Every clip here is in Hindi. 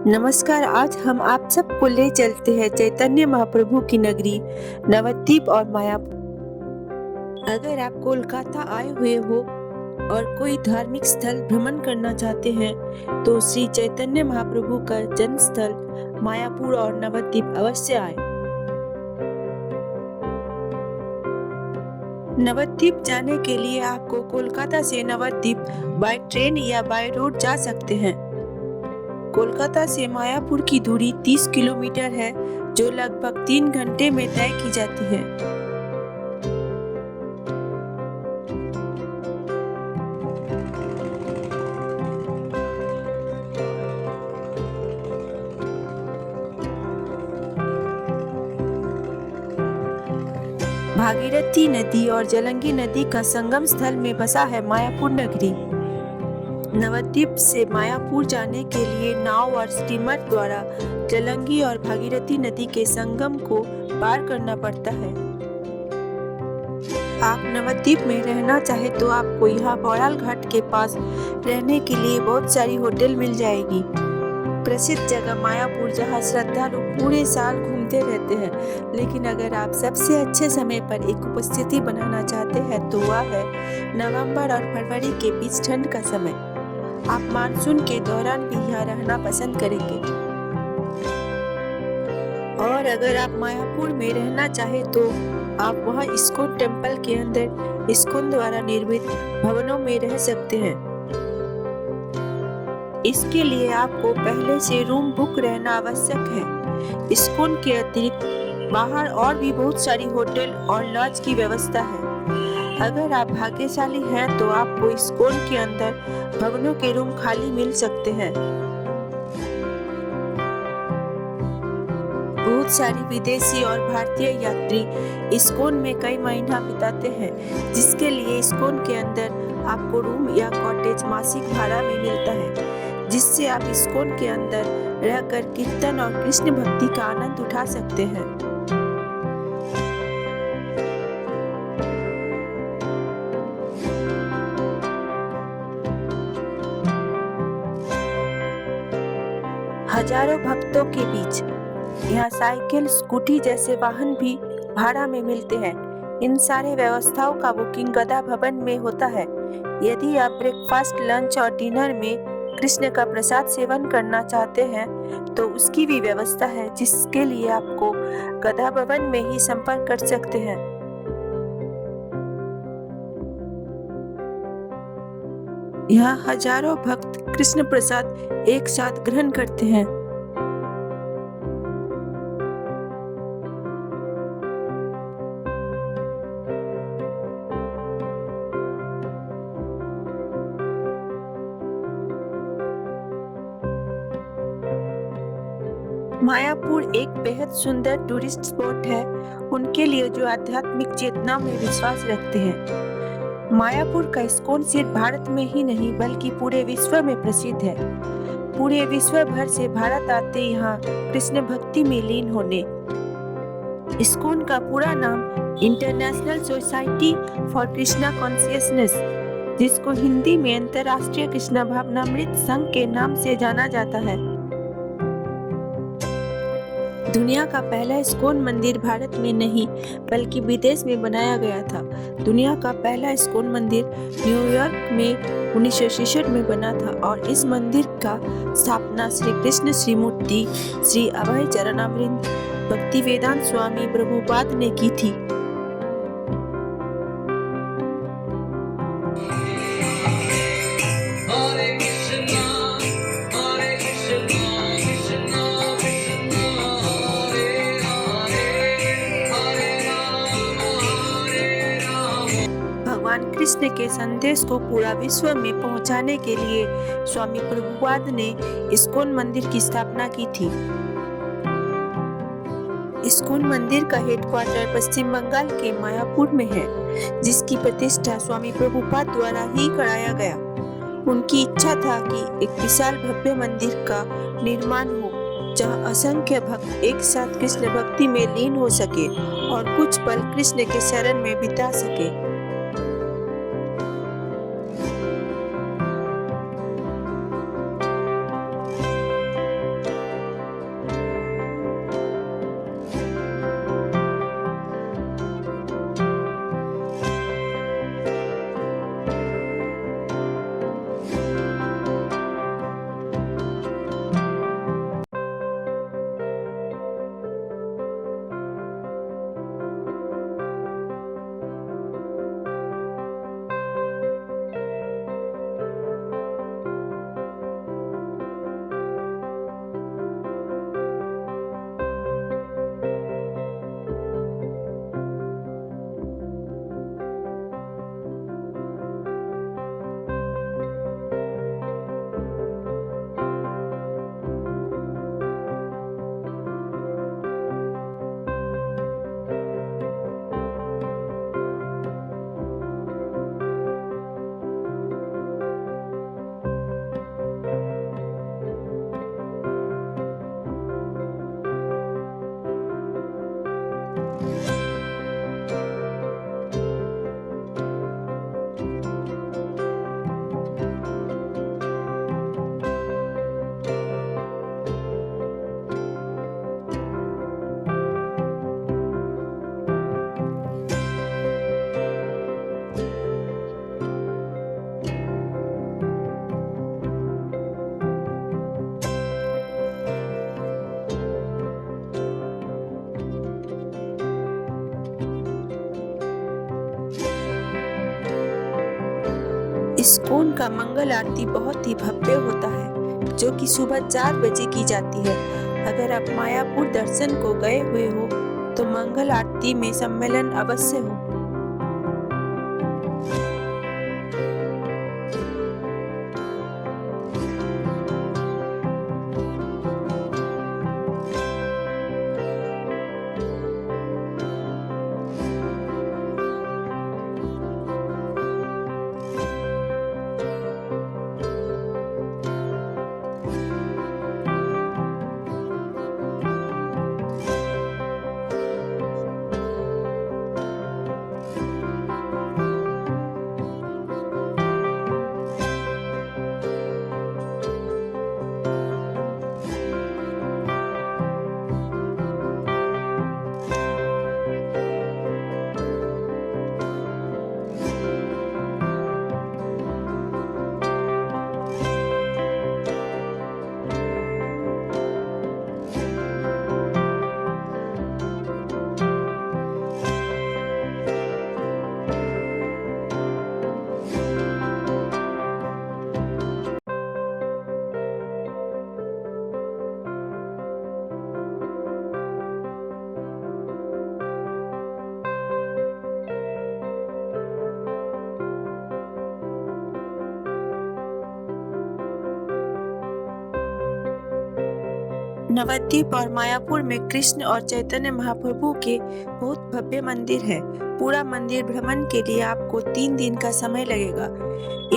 नमस्कार। आज हम आप सबको ले चलते हैं चैतन्य महाप्रभु की नगरी नवद्वीप और मायापुर। अगर आप कोलकाता आए हुए हो और कोई धार्मिक स्थल भ्रमण करना चाहते हैं तो श्री चैतन्य महाप्रभु का जन्म स्थल मायापुर और नवद्वीप अवश्य आए। नवद्वीप जाने के लिए आपको कोलकाता से नवद्वीप बाय ट्रेन या बाय रोड जा सकते हैं। कोलकाता से मायापुर की दूरी 30 किलोमीटर है, जो लगभग 3 घंटे में तय की जाती है। भागीरथी नदी और जलंगी नदी का संगम स्थल में बसा है मायापुर नगरी। नवद्वीप से मायापुर जाने के लिए नाव और स्टीमर द्वारा जलंगी और भागीरथी नदी के संगम को पार करना पड़ता है। आप नवद्वीप में रहना चाहे तो आपको यहाँ बौड़ाल घाट के पास रहने के लिए बहुत सारी होटल मिल जाएगी। प्रसिद्ध जगह मायापुर, जहाँ श्रद्धालु पूरे साल घूमते रहते हैं, लेकिन अगर आप सबसे अच्छे समय पर एक उपस्थिति बनाना चाहते हैं तो वह है नवंबर और फरवरी के बीच ठंड का समय। आप मानसून के दौरान भी यहाँ रहना पसंद करेंगे। और अगर आप मायापुर में रहना चाहे तो आप वहाँ इस्कॉन टेम्पल के अंदर इस्कॉन द्वारा निर्मित भवनों में रह सकते हैं। इसके लिए आपको पहले से रूम बुक रहना आवश्यक है। इस्कॉन के अतिरिक्त बाहर और भी बहुत सारी होटल और लॉज की व्यवस्था है। अगर आप भाग्यशाली हैं तो आपको इस्कॉन के अंदर भवनों के रूम खाली मिल सकते हैं। बहुत सारी विदेशी और भारतीय यात्री इस्कॉन में कई महीना बिताते हैं, जिसके लिए इस्कॉन के अंदर आपको रूम या कॉटेज मासिक भाड़ा में मिलता है, जिससे आप इस्कॉन के अंदर रहकर कीर्तन और कृष्ण भक्ति का आनंद उठा सकते हैं। हजारों भक्तों के बीच यहाँ साइकिल, स्कूटी जैसे वाहन भी भाड़ा में मिलते हैं। इन सारे व्यवस्थाओं का बुकिंग गदा भवन में होता है। यदि आप ब्रेकफास्ट, लंच और डिनर में कृष्ण का प्रसाद सेवन करना चाहते हैं तो उसकी भी व्यवस्था है, जिसके लिए आपको गदा भवन में ही संपर्क कर सकते हैं। यहाँ हजारों भक्त कृष्ण प्रसाद एक साथ ग्रहण करते हैं। मायापुर एक बेहद सुंदर टूरिस्ट स्पॉट है उनके लिए जो आध्यात्मिक चेतना में विश्वास रखते हैं। मायापुर का इस्कॉन सिर्फ भारत में ही नहीं बल्कि पूरे विश्व में प्रसिद्ध है। पूरे विश्व भर से भारत आते यहाँ कृष्ण भक्ति में लीन होने। इस्कॉन का पूरा नाम international society for Krishna consciousness, जिसको हिंदी में अंतर्राष्ट्रीय कृष्ण भावनामृत संघ के नाम से जाना जाता है। दुनिया का पहला इस्कॉन मंदिर भारत में नहीं बल्कि विदेश में बनाया गया था। दुनिया का पहला इस्कॉन मंदिर न्यूयॉर्क में 1966 में बना था और इस मंदिर का स्थापना श्री कृष्ण श्रीमूर्ति श्री अभय चरणामृत भक्तिवेदांत स्वामी प्रभुपाद ने की थी। भगवान कृष्ण के संदेश को पूरा विश्व में पहुंचाने के लिए स्वामी प्रभुपाद ने इस्कॉन मंदिर की स्थापना की थी। इस्कॉन मंदिर का हेडक्वार्टर पश्चिम बंगाल के मायापुर में है, जिसकी प्रतिष्ठा स्वामी प्रभुपाद द्वारा ही कराया गया। उनकी इच्छा था कि एक विशाल भव्य मंदिर का निर्माण हो, जहां असंख्य भक्त एक साथ कृष्ण भक्ति में लीन हो सके और कुछ पल कृष्ण के शरण में बिता सके। उनका मंगल आरती बहुत ही भव्य होता है, जो कि सुबह 4 बजे की जाती है। अगर आप मायापुर दर्शन को गए हुए हो तो मंगल आरती में सम्मेलन अवश्य हो। नवद्वीप और मायापुर में कृष्ण और चैतन्य महाप्रभु के बहुत भव्य मंदिर है। पूरा मंदिर भ्रमण के लिए आपको 3 दिन का समय लगेगा।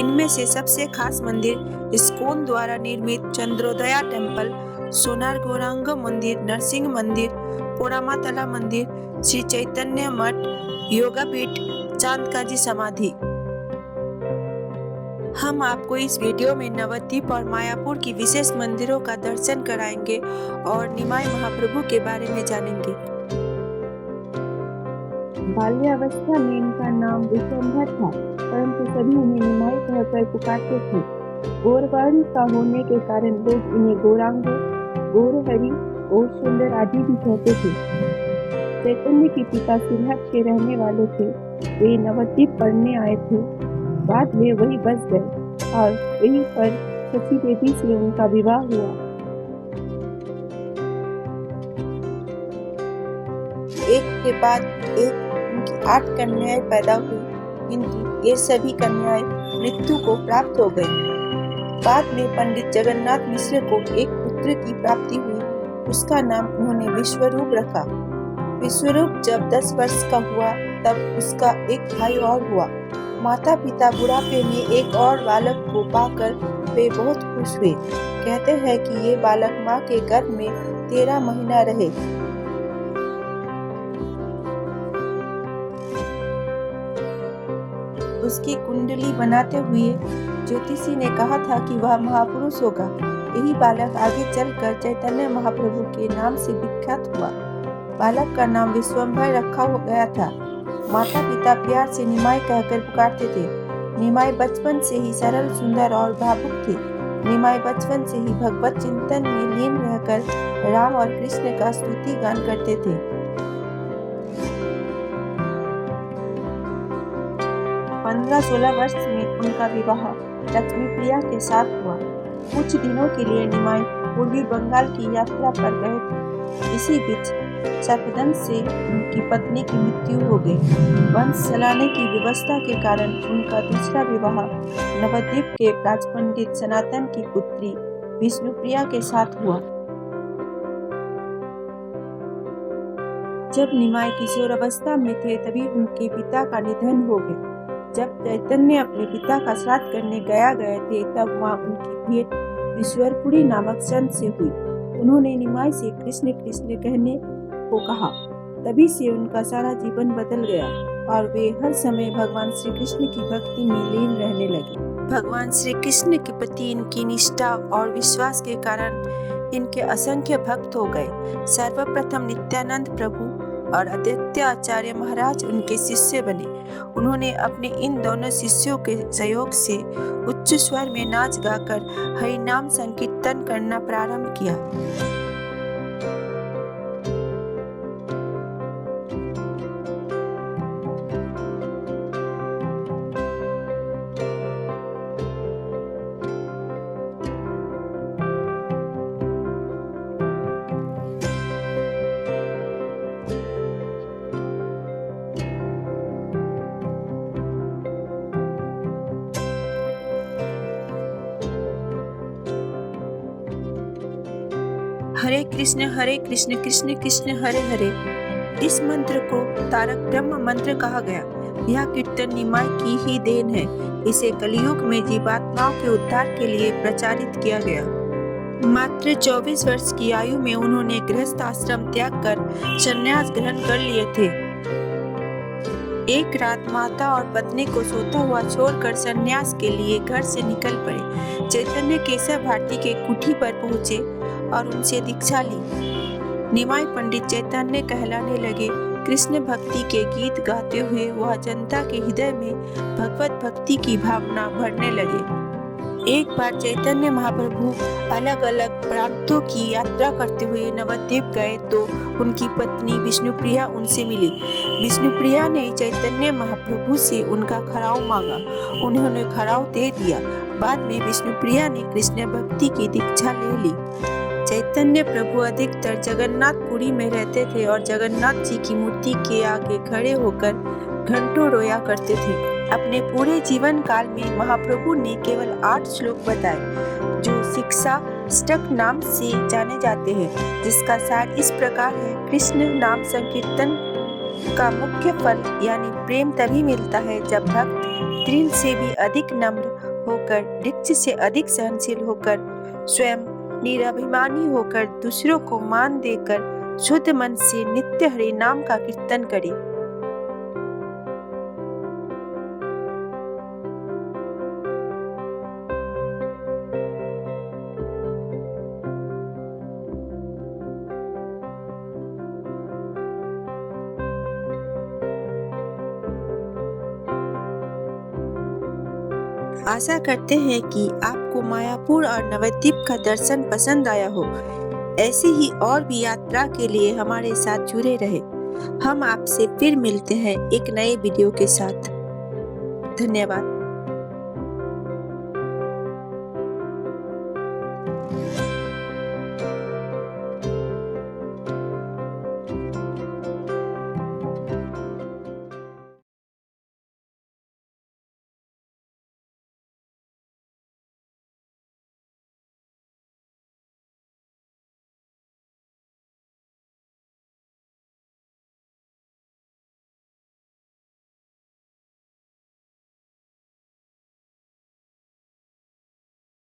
इनमें से सबसे खास मंदिर इस्कॉन द्वारा निर्मित चंद्रोदया टेम्पल, सोनार गौरांग मंदिर, नरसिंह मंदिर, पोरामातला मंदिर, श्री चैतन्य मठ, योगापीठ, चांदकाजी समाधि। हम आपको इस वीडियो में नवद्वीप और मायापुर की विशेष मंदिरों का दर्शन कराएंगे और निमाई महाप्रभु के बारे में जानेंगे। बाल्यावस्था में इनका नाम विश्वंभर था, परंतु सभी उन्हें निमाई कहकर पुकारते थे। गौरवर्ण का होने के कारण लोग इन्हें गौरांग, गौरहरि और सुंदर आदि भी कहते थे। चैतन्य के पिता सिरहट के रहने वाले थे। वे नवद्वीप पढ़ने आए थे। बाद में वही बस गए और वहीं पर सची देवी से उनका विवाह हुआ। एक के बाद एक उनकी 8 कन्याएं पैदा हुई, किंतु ये सभी कन्याएं मृत्यु को प्राप्त हो गई। बाद में पंडित जगन्नाथ मिश्र को एक पुत्र की प्राप्ति हुई। उसका नाम उन्होंने विश्वरूप रखा। विश्वरूप जब 10 वर्ष का हुआ तब उसका एक भाई और हुआ। माता पिता बुढ़ापे में एक और बालक को पाकर वे बहुत खुश हुए। कहते हैं कि ये बालक माँ के गर्भ में 13 महीना रहे। उसकी कुंडली बनाते हुए ज्योतिषी ने कहा था कि वह महापुरुष होगा। यही बालक आगे चलकर चैतन्य महाप्रभु के नाम से विख्यात हुआ। बालक का नाम विश्वंभर रखा हो गया था। माता पिता प्यार से निमाई कहकर पुकारते थे। निमाई बचपन से ही सरल, सुंदर और भावुक थे। निमाई बचपन से ही भगवत चिंतन में लीन रहकर राम और कृष्ण का स्तुति गान करते थे। 15-16 वर्ष में उनका विवाह लक्ष्मी प्रिया के साथ हुआ। कुछ दिनों के लिए निमाई पूर्वी बंगाल की यात्रा पर गए थे। इसी बीच सर्पदंश से उनकी पत्नी की मृत्यु हो गई। वंश चलाने की व्यवस्था के कारण उनका दूसरा विवाह नवद्वीप के राजपंडित सनातन की पुत्री विष्णुप्रिया के साथ हुआ। जब निमाई किशोरावस्था में थे तभी उनके पिता का निधन हो गया। जब चैतन्य अपने पिता का श्राद्ध करने गए थे तब वहाँ उनकी भेंट ईश्वरपुरी नामक संत से हुई। उन्होंने निमाई से कृष्ण कृष्ण कहने को कहा। तभी से उनका सारा जीवन बदल गया और वे हर समय भगवान श्री कृष्ण की भक्ति में लीन रहने लगे। भगवान श्री कृष्ण के प्रति इनकी निष्ठा और विश्वास के कारण इनके असंख्य भक्त हो गए। सर्वप्रथम नित्यानंद प्रभु और अद्वैत आचार्य महाराज उनके शिष्य बने। उन्होंने अपने इन दोनों शिष्यों के सहयोग से उच्च स्वर में नाच गाकर हरि नाम संकीर्तन करना प्रारंभ किया। हरे कृष्ण कृष्ण कृष्ण हरे हरे। इस मंत्र को तारक ब्रह्म मंत्र कहा गया। यह कीर्तन निमाई की ही देन है। इसे कलयुग में जीवात्माओं के उद्धार के लिए प्रचारित किया गया। मात्र 24 वर्ष की आयु में उन्होंने गृहस्थ आश्रम त्याग कर संन्यास ग्रहण कर लिए थे। एक रात माता और पत्नी को सोता हुआ छोड़कर संन्यास के लिए घर से निकल पड़े। चैतन्य केशव भारती के कुटी पर पहुंचे और उनसे दीक्षा ली। निमाई पंडित चैतन्य कहलाने लगे। कृष्ण भक्ति के गीत गाते हुए वह जनता के हृदय में भगवत भक्ति की भावना भरने लगे। एक बार चैतन्य महाप्रभु अलग अलग प्रांतों की यात्रा करते हुए नवद्वीप गए तो उनकी पत्नी विष्णुप्रिया उनसे मिली। विष्णुप्रिया ने चैतन्य महाप्रभु से उनका खड़ाऊ मांगा। उन्होंने खड़ाऊ दे दिया। बाद में विष्णुप्रिया ने कृष्ण भक्ति की दीक्षा ले ली। चैतन्य प्रभु अधिकतर जगन्नाथपुरी में रहते थे और जगन्नाथ जी की मूर्ति के आगे खड़े होकर घंटों रोया करते थे। अपने पूरे जीवन काल में महाप्रभु ने केवल 8 श्लोक बताए जो शिक्षाष्टक नाम से जाने जाते हैं, जिसका सार इस प्रकार है। कृष्ण नाम संकीर्तन का मुख्य फल यानी प्रेम तभी मिलता है जब भक्त तृण से भी अधिक नम्र होकर, वृक्ष से अधिक सहनशील होकर, स्वयं निराभिमानी होकर, दूसरों को मान देकर शुद्ध मन से नित्य हरि नाम का कीर्तन करे। आशा करते हैं कि आपको मायापुर और नवद्वीप का दर्शन पसंद आया हो। ऐसी ही और भी यात्रा के लिए हमारे साथ जुड़े रहे। हम आपसे फिर मिलते हैं एक नए वीडियो के साथ। धन्यवाद।